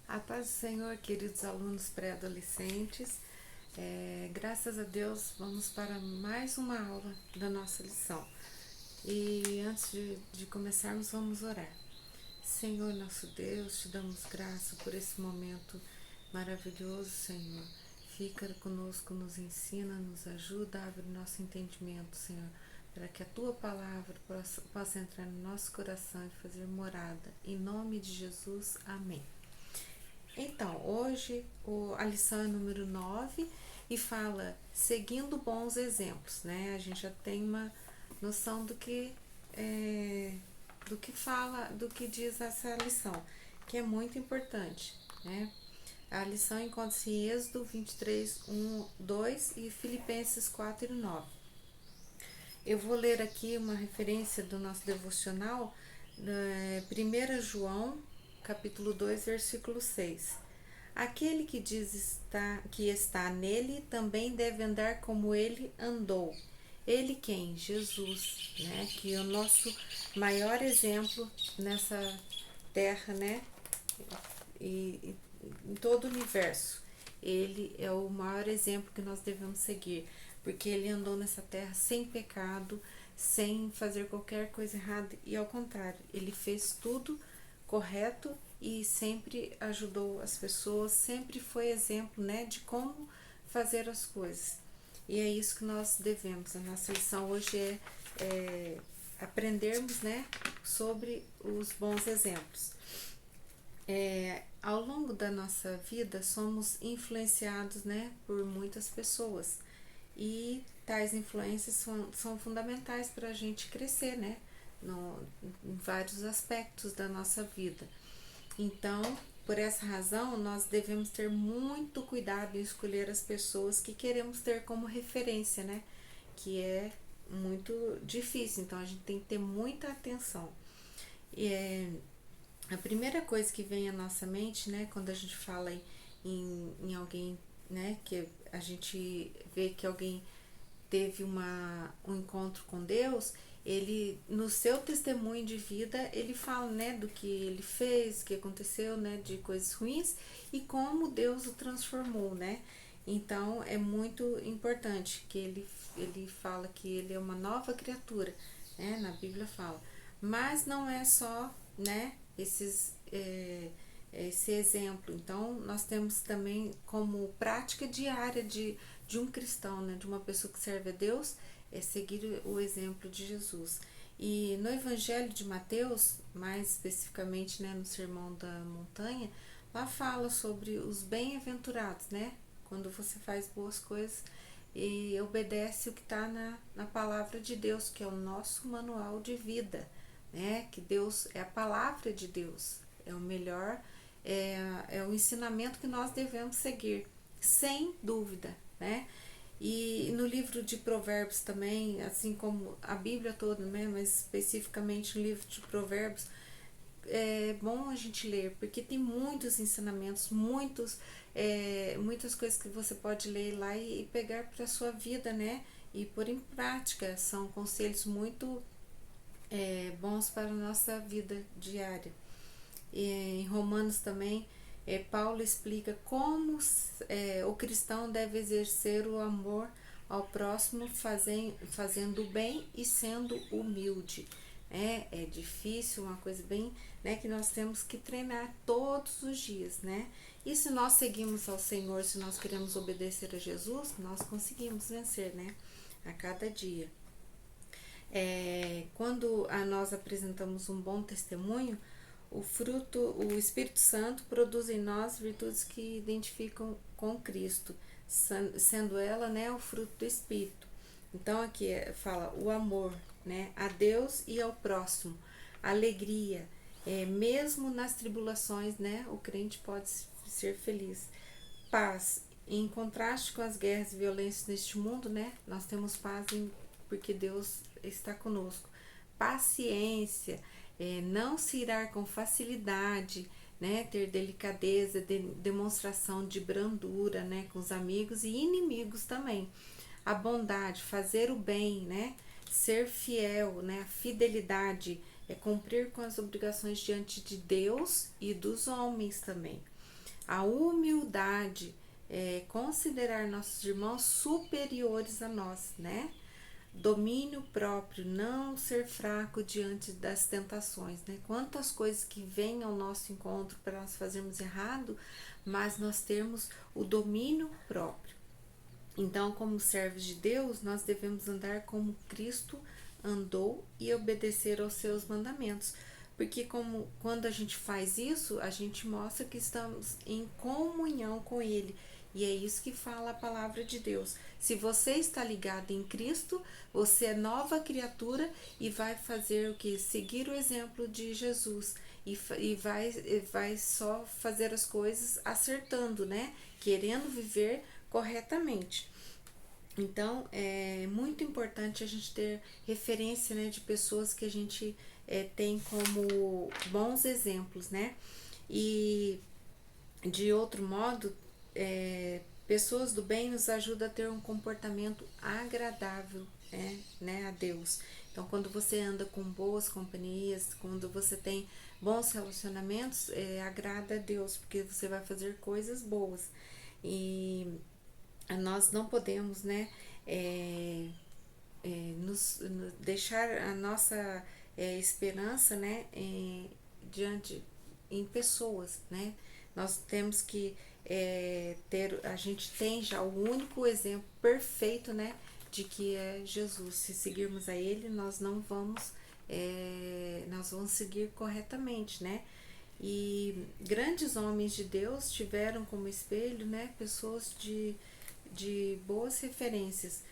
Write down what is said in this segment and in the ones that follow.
A paz do Senhor, queridos alunos pré-adolescentes. Graças a Deus, vamos para mais uma aula da nossa lição. E antes de começarmos, vamos orar. Senhor, nosso Deus, te damos graça por esse momento maravilhoso, Senhor. Fica conosco, nos ensina, nos ajuda, abre nosso entendimento, Senhor, para que a Tua palavra possa entrar no nosso coração e fazer morada. Em nome de Jesus, amém. Então, hoje a lição é número 9 e fala seguindo bons exemplos, né? A gente já tem uma noção do que diz essa lição, que é muito importante, né? A lição encontra-se em Êxodo 23, 1, 2 e Filipenses 4 e 9. Eu vou ler aqui uma referência do nosso devocional, 1 João, capítulo 2, versículo 6. Aquele que diz que está nele também deve andar como ele andou. Ele quem? Jesus, né? Que é o nosso maior exemplo nessa terra, né? E em todo o universo. Ele é o maior exemplo que nós devemos seguir, porque ele andou nessa terra sem pecado, sem fazer qualquer coisa errada, e ao contrário, ele fez tudo correto e sempre ajudou as pessoas, sempre foi exemplo, né, de como fazer as coisas. E é isso que nós devemos. A nossa lição hoje é aprendermos, né, sobre os bons exemplos. Ao longo da nossa vida somos influenciados, né, por muitas pessoas, e tais influências são fundamentais para a gente crescer, né, em vários aspectos da nossa vida. Então, por essa razão, nós devemos ter muito cuidado em escolher as pessoas que queremos ter como referência, né, que é muito difícil. Então, a gente tem que ter muita atenção. A primeira coisa que vem à nossa mente, né, quando a gente fala em alguém, né, que a gente vê que alguém teve um encontro com Deus, ele, no seu testemunho de vida, ele fala, né, do que ele fez, que aconteceu, né, de coisas ruins e como Deus o transformou, né. Então, é muito importante que ele fala que ele é uma nova criatura, né, na Bíblia fala. Mas não é só, né, esse exemplo. Então, nós temos também como prática diária de um cristão, né, de uma pessoa que serve a Deus, é seguir o exemplo de Jesus. E no Evangelho de Mateus, mais especificamente, né, no Sermão da Montanha, lá fala sobre os bem-aventurados, né, quando você faz boas coisas e obedece o que está na palavra de Deus, que é o nosso manual de vida, né? Que Deus é a palavra de Deus, é o melhor, é o ensinamento que nós devemos seguir, sem dúvida, né? E no livro de Provérbios também, assim como a Bíblia toda, né? Mas especificamente no livro de Provérbios, é bom a gente ler, porque tem muitos ensinamentos, muitas coisas que você pode ler lá e pegar para a sua vida, né? E pôr em prática. São conselhos muito bons para a nossa vida diária. E em Romanos também, Paulo explica como o cristão deve exercer o amor ao próximo, fazendo o bem e sendo humilde. É difícil, uma coisa bem, né, que nós temos que treinar todos os dias, né? E se nós seguimos ao Senhor, se nós queremos obedecer a Jesus, nós conseguimos vencer, né? A cada dia. Quando nós apresentamos um bom testemunho, o Espírito Santo produz em nós virtudes que identificam com Cristo, sendo ela, né, o fruto do Espírito. Então aqui fala o amor, né, a Deus e ao próximo, alegria, mesmo nas tribulações, né, o crente pode ser feliz, paz. Em contraste com as guerras e violências neste mundo, né, nós temos paz porque Deus está conosco. Paciência, não se irar com facilidade, né, ter delicadeza, demonstração de brandura, né, com os amigos e inimigos também. A bondade, fazer o bem, né, ser fiel, né, a fidelidade é cumprir com as obrigações diante de Deus e dos homens também. A humildade é considerar nossos irmãos superiores a nós, né? Domínio próprio, não ser fraco diante das tentações, né? Quantas coisas que vêm ao nosso encontro para nós fazermos errado, mas nós temos o domínio próprio. Então, como servos de Deus, nós devemos andar como Cristo andou e obedecer aos seus mandamentos. Porque quando a gente faz isso, a gente mostra que estamos em comunhão com Ele. E é isso que fala a palavra de Deus. Se você está ligado em Cristo, você é nova criatura e vai fazer o que? Seguir o exemplo de Jesus. E vai só fazer as coisas acertando, né? Querendo viver corretamente. Então, é muito importante a gente ter referência, né, de pessoas que a gente tem como bons exemplos, né? E, de outro modo, pessoas do bem nos ajudam a ter um comportamento agradável, né, a Deus. Então, quando você anda com boas companhias, quando você tem bons relacionamentos, agrada a Deus, porque você vai fazer coisas boas. E nós não podemos, né, deixar a nossa esperança, né, diante em pessoas, né? Nós temos que a gente tem já o único exemplo perfeito, né, de que é Jesus. Se seguirmos a Ele, nós vamos seguir corretamente, né? E grandes homens de Deus tiveram como espelho, né, pessoas de boas referências,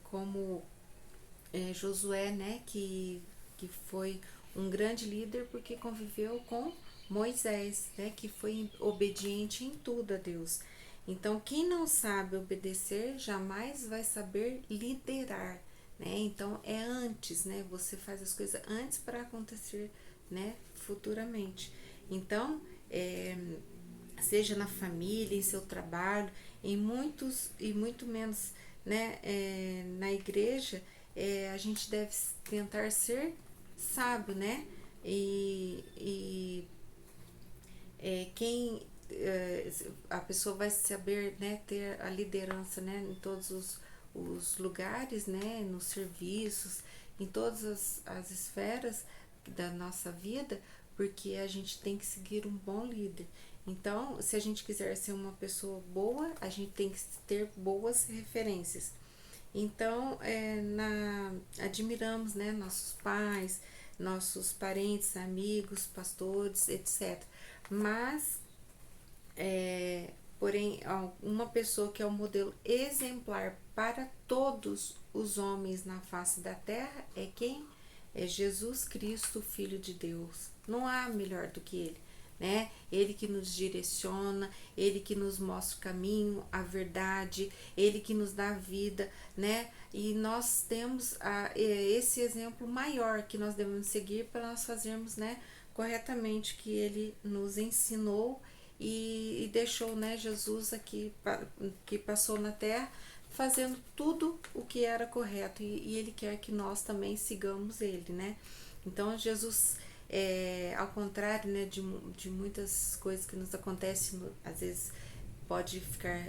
como Josué, né, que foi um grande líder porque conviveu com Moisés, né, que foi obediente em tudo a Deus. Então, quem não sabe obedecer jamais vai saber liderar, né? Então, é antes, né? Você faz as coisas antes para acontecer, né, futuramente. Então, seja na família, em seu trabalho, em muitos e muito menos, né, na igreja, a gente deve tentar ser sábio, né? E quem a pessoa vai saber, né, ter a liderança, né, em todos os lugares, né, nos serviços, em todas as esferas da nossa vida, porque a gente tem que seguir um bom líder. Então, se a gente quiser ser uma pessoa boa, a gente tem que ter boas referências. Então, admiramos, né, nossos pais, nossos parentes, amigos, pastores, etc. Mas, porém, uma pessoa que é um modelo exemplar para todos os homens na face da terra é quem? É Jesus Cristo, Filho de Deus. Não há melhor do que Ele, né? Ele que nos direciona, Ele que nos mostra o caminho, a verdade, Ele que nos dá a vida, né? E nós temos esse exemplo maior que nós devemos seguir para nós fazermos, né, corretamente, que Ele nos ensinou e deixou, né, Jesus aqui, que passou na terra, fazendo tudo o que era correto, e Ele quer que nós também sigamos Ele, né? Então, Jesus, ao contrário, né, de muitas coisas que nos acontecem, às vezes pode ficar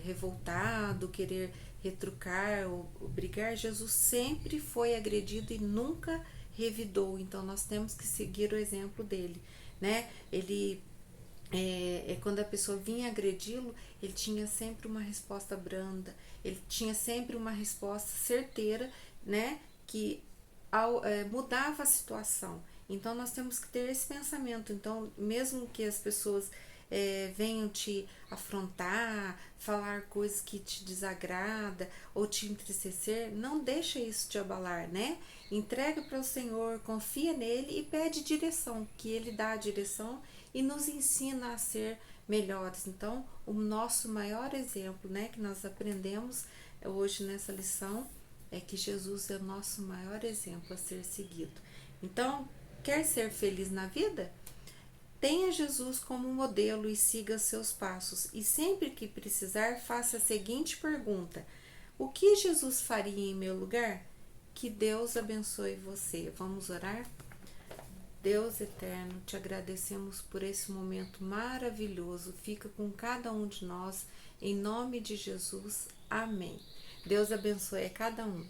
revoltado, querer retrucar ou brigar, Jesus sempre foi agredido e nunca revidou. Então, nós temos que seguir o exemplo dele, né? Ele quando a pessoa vinha agredi-lo, ele tinha sempre uma resposta branda, ele tinha sempre uma resposta certeira, né, que mudava a situação. Então, nós temos que ter esse pensamento. Então, mesmo que as pessoas venham te afrontar, falar coisas que te desagrada ou te entristecer, não deixa isso te abalar, né? Entrega para o Senhor, confia nele e pede direção, que ele dá a direção e nos ensina a ser melhores. Então, o nosso maior exemplo, né, que nós aprendemos hoje nessa lição, é que Jesus é o nosso maior exemplo a ser seguido. Então, quer ser feliz na vida? Tenha Jesus como modelo e siga seus passos. E sempre que precisar, faça a seguinte pergunta: o que Jesus faria em meu lugar? Que Deus abençoe você. Vamos orar? Deus eterno, te agradecemos por esse momento maravilhoso. Fica com cada um de nós, em nome de Jesus. Amém. Deus abençoe a cada um.